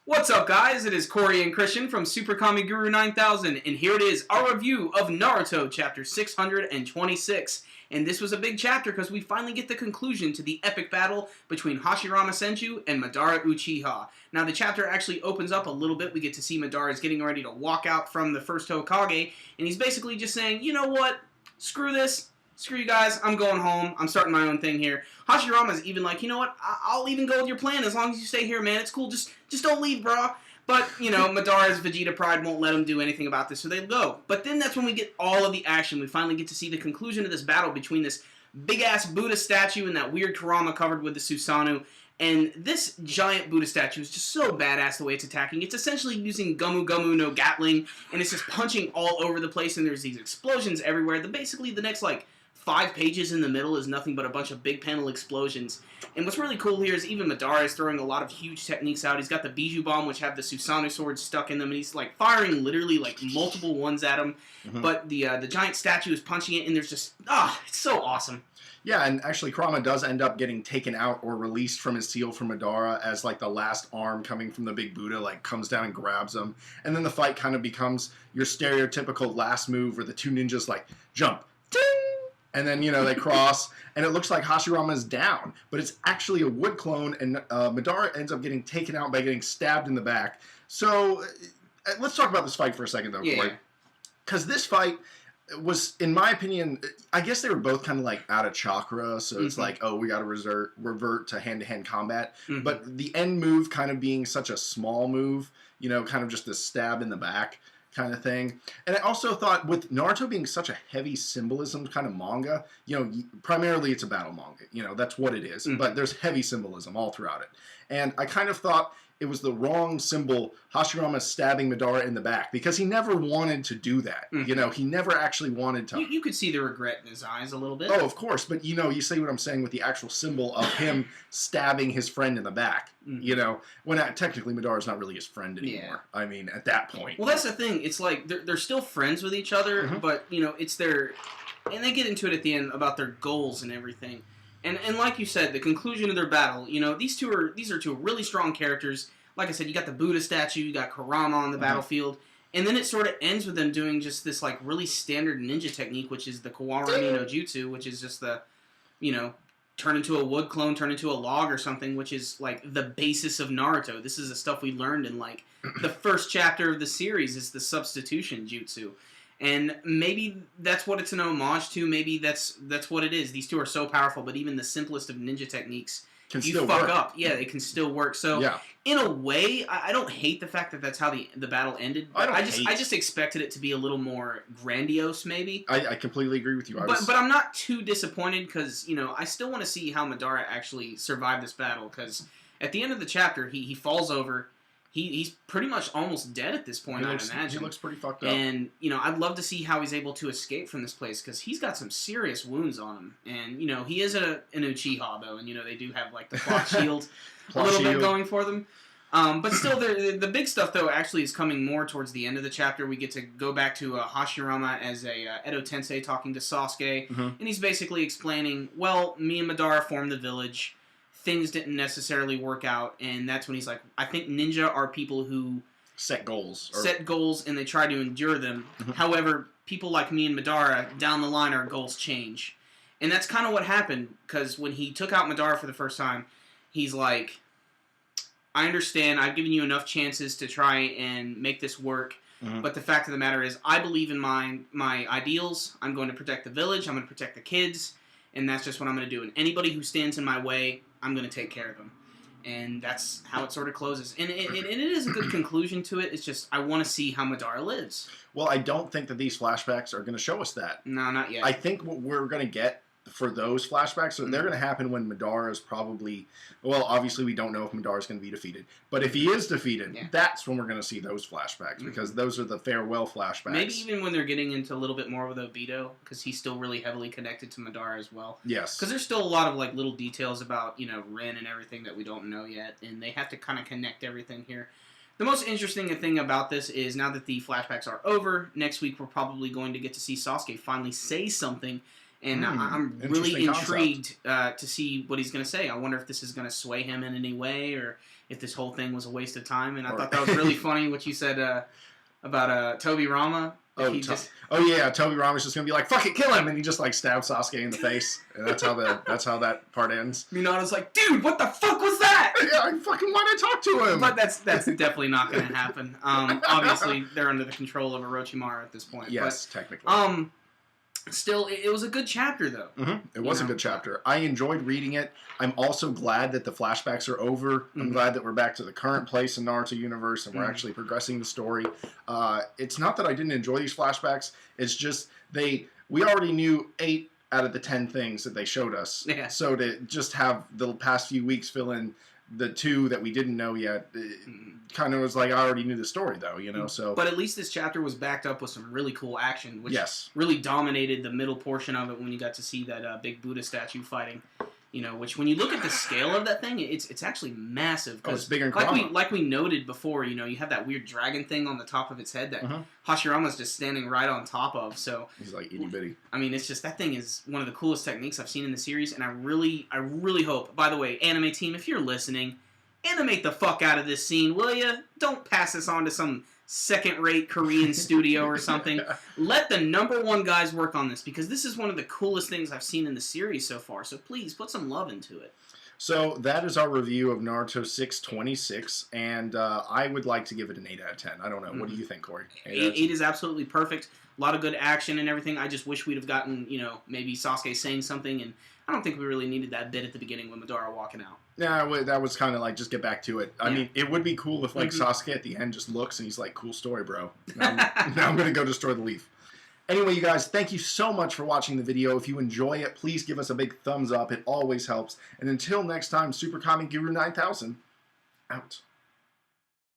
What's up, guys? It is Corey and Christian from SuperKamiGuru9000, and here it is, our review of Naruto, chapter 626. And this was a big chapter because we finally get the conclusion to the epic battle between Hashirama Senju and Madara Uchiha. Now, the chapter actually opens up a little bit. We get to see Madara is getting ready to walk out from the first Hokage, and he's basically just saying, you know what? Screw this. Screw you guys, I'm going home, I'm starting my own thing here. Hashirama's even like, you know what, I'll even go with your plan as long as you stay here, man, it's cool, just don't leave, bro. But, you know, Madara's Vegeta pride won't let him do anything about this, so they go. But then that's when we get all of the action. We finally get to see the conclusion of this battle between this big-ass Buddha statue and that weird Kurama covered with the Susanoo. And this giant Buddha statue is just so badass the way it's attacking. It's essentially using Gomu Gomu no Gatling, and it's just punching all over the place, and there's these explosions everywhere. Basically, the next, 5 pages in the middle is nothing but a bunch of big panel explosions. And what's really cool here is even Madara is throwing a lot of huge techniques out. He's got the Bijou Bomb, which have the Susanoo swords stuck in them, and he's firing literally multiple ones at him. But the giant statue is punching it, and there's just, it's so awesome. Yeah, and actually Kurama does end up getting taken out or released from his seal from Madara as the last arm coming from the big Buddha comes down and grabs him. And then the fight kind of becomes your stereotypical last move where the two ninjas jump, ting! And then, they cross, and it looks like Hashirama is down. But it's actually a wood clone, and Madara ends up getting taken out by getting stabbed in the back. So, let's talk about this fight for a second, though, Corey. Because this fight was, in my opinion, I guess they were both kind of out of chakra, so it's we got to revert to hand-to-hand combat. But the end move kind of being such a small move, kind of just a stab in the back kind of thing. And I also thought with Naruto being such a heavy symbolism kind of manga, primarily it's a battle manga, that's what it is, but there's heavy symbolism all throughout it. And I kind of thought it was the wrong symbol, Hashirama stabbing Madara in the back, because he never wanted to do that. He never actually wanted to. You could see the regret in his eyes a little bit. Oh, of course, but you see what I'm saying with the actual symbol of him stabbing his friend in the back. When technically Madara's not really his friend anymore. I mean, at that point. Well, that's the thing. It's they're still friends with each other, but it's their, and they get into it at the end about their goals and everything. And like you said, the conclusion of their battle, these are two really strong characters. Like I said, you got the Buddha statue, you got Kurama on the battlefield, and then it sort of ends with them doing just this really standard ninja technique, which is the Kawarami no Jutsu, which is just the, turn into a wood clone, turn into a log or something, which is the basis of Naruto. This is the stuff we learned in the first chapter of the series is the substitution jutsu. And maybe that's what it's an homage to. Maybe that's what it is. These two are so powerful, but even the simplest of ninja techniques, if you fuck up, it can still work. So, in a way, I don't hate the fact that that's how the battle ended. I just expected it to be a little more grandiose, maybe. I completely agree with you. But I'm not too disappointed because, I still want to see how Madara actually survived this battle. Because at the end of the chapter, he falls over. He's pretty much almost dead at this point, I'd imagine. He looks pretty fucked up. And, I'd love to see how he's able to escape from this place, because he's got some serious wounds on him. And, he is an Uchiha, though, and, they do have, the cloth shield a little bit going for them. But still, the big stuff, though, actually is coming more towards the end of the chapter. We get to go back to Hashirama as a Edo Tensei talking to Sasuke, and he's basically explaining, well, me and Madara formed the village. Things didn't necessarily work out, and that's when he's like, I think ninja are people who set goals and they try to endure them. However, people like me and Madara, down the line, our goals change. And that's kind of what happened, because when he took out Madara for the first time, he's like, I understand, I've given you enough chances to try and make this work, but the fact of the matter is, I believe in my ideals. I'm going to protect the village, I'm going to protect the kids, and that's just what I'm going to do. And anybody who stands in my way, I'm going to take care of them. And that's how it sort of closes. And it is a good conclusion to it. It's just, I want to see how Madara lives. Well, I don't think that these flashbacks are going to show us that. No, not yet. I think what we're going to get for those flashbacks, so they're going to happen when Madara is probably, well, obviously we don't know if Madara is going to be defeated, but if he is defeated, that's when we're going to see those flashbacks, because those are the farewell flashbacks. Maybe even when they're getting into a little bit more with Obito, because he's still really heavily connected to Madara as well. Yes. Because there's still a lot of little details about, Rin and everything that we don't know yet, and they have to kind of connect everything here. The most interesting thing about this is now that the flashbacks are over, next week we're probably going to get to see Sasuke finally say something. And I'm really intrigued to see what he's going to say. I wonder if this is going to sway him in any way, or if this whole thing was a waste of time. And I thought that was really funny what you said about Toby Rama. Oh yeah, Toby Rama's just gonna be like, "Fuck it, kill him," and he just like stabs Sasuke in the face, and that's how that part ends. Minato's like, "Dude, what the fuck was that?" Yeah, I fucking want to talk to him. But that's definitely not gonna happen. Obviously, they're under the control of Orochimaru at this point. Yes, but, technically. Still, it was a good chapter, though. It was a good chapter. I enjoyed reading it. I'm also glad that the flashbacks are over. I'm glad that we're back to the current place in Naruto universe, and we're actually progressing the story. It's not that I didn't enjoy these flashbacks. It's just we already knew 8 out of the 10 things that they showed us. Yeah. So to just have the past few weeks fill in the 2 that we didn't know yet, kind of was like, I already knew the story, though, you know. So, but at least this chapter was backed up with some really cool action, which really dominated the middle portion of it when you got to see that big Buddha statue fighting. You know, which when you look at the scale of that thing, it's actually massive. Oh, it's bigger than like we noted before, you know, you have that weird dragon thing on the top of its head that Hashirama's just standing right on top of. So he's like itty bitty. I mean, it's just, that thing is one of the coolest techniques I've seen in the series, and I really hope. By the way, anime team, if you're listening, animate the fuck out of this scene, will ya? Don't pass this on to some second-rate Korean studio or something. Let the #1 guys work on this, because this is one of the coolest things I've seen in the series so far. So please, put some love into it. So that is our review of Naruto 626, and I would like to give it an 8 out of 10. I don't know. What do you think, Corey? 8 is absolutely perfect. A lot of good action and everything. I just wish we'd have gotten, you know, maybe Sasuke saying something, and I don't think we really needed that bit at the beginning with Madara walking out. Yeah, that was kind of like, just get back to it. I mean, it would be cool if, like, Sasuke at the end just looks and he's like, cool story, bro. Now I'm going to go destroy the leaf. Anyway, you guys, thank you so much for watching the video. If you enjoy it, please give us a big thumbs up. It always helps. And until next time, SuperKamiGuru9000, out.